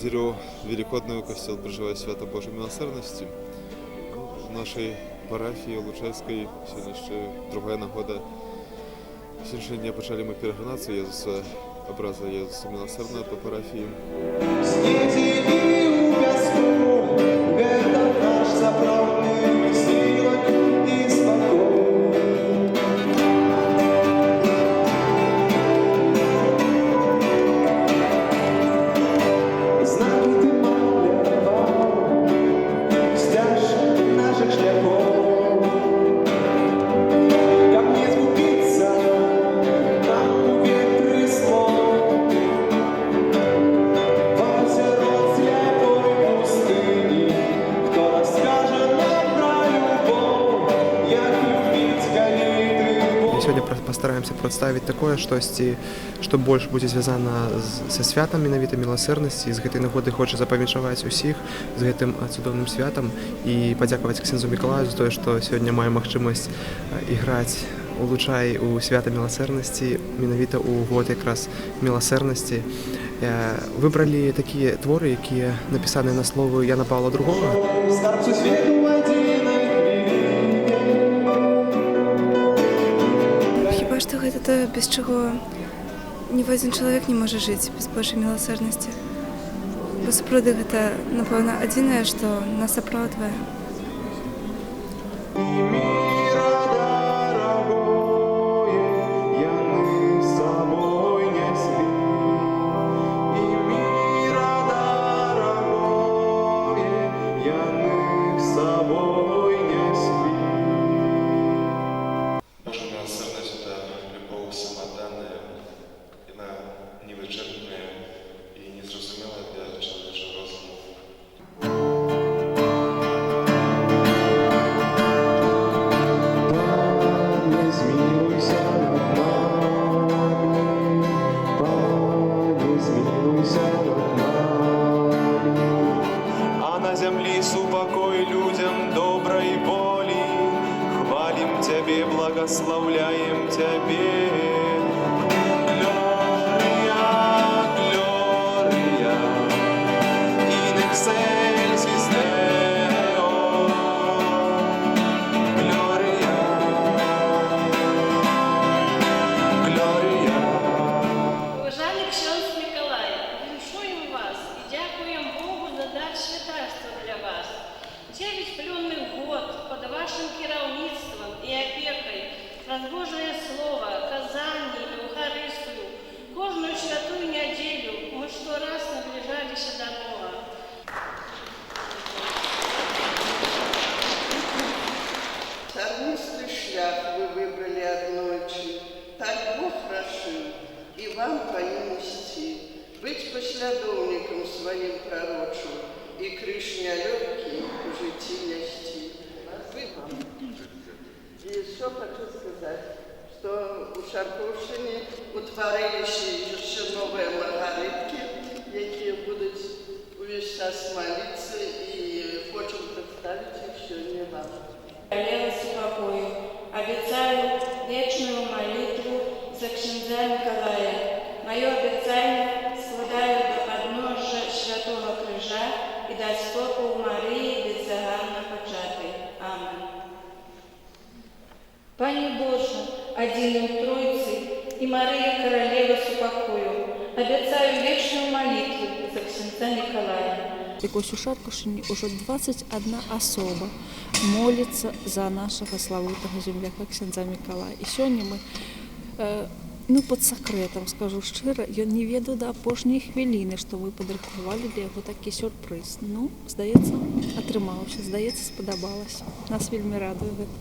неділю Великодную костел проживає свято Божої милосердності. В нашій парафії Лучайській сьогодні ще друга нагода. Сьогоднішнього дня почали ми перегинатися Єзуса, образа Єзуса Милосердного по парафії. Сегодня постараемся представить такое, что больше будет связано со святом менавіта милосердности. З гэтай нагоды хочется павіншаваць усіх з гэтым цудоўным святам і падзякаваць ксяндзу Мікалаю за тое, што сёння маем магчымасць іграць у Лучай у свята милосердности, менавіта ў год якраз милосердности. Выбралі такія творы, якія напісаныя на словы Яна Павла II. Што гэта тое, без чаго ні адзін чалавек не можа жыць без Божай міласэрнасці. Бо сапраўды гэта, напэўна, адзінае, што нас апраўдвае. Супокой людям доброй воли, хвалим Тебе, благословляем Тебе. Глория, Глория, in excelsis Deo. Глория, Глория. Уважаемый ksiądz Миколай, віншуємо вас і дякуємо Богу за дар святарства для вас. 9 плённых год под вашим кіраўніцтвам і опекой, Божие Слово, казанні, Евхаристию, кожную святую неделю мы 100 раз наближались до Бога. Тернистый шлях вы выбрали одночі, так Бог рашив, і вам по ним нести, быть послідовником своим пророчим, и крышня легкий в житті нести. И еще хочу сказать, что у Шарковщине утворилися еще новые маргаритки, які будуть увесь час молиться, и хочу представить их сегодня вам. Королева супокою, обещаю вечную молитву за ксяндза Миколая. Мое обещание складаю до подножия Святого Крижа и до стопу Марии беззаганно початой. Аминь. Пане Боже, один в Троице, и Мария Королева супокою, обещаю вечную молитву за ксяндза Миколая. Ось у Шаркушині уже 21 особа молиться за нашого славутого земляка ксяндза Миколая. І сьогодні ми під секретом, скажу щиро, ён не ведаў до апошняй хвилини, що ми підрахували для його такий сюрприз. Ну, здається, атрымалося, здається, сподобалось. Нас вельми радує гэта.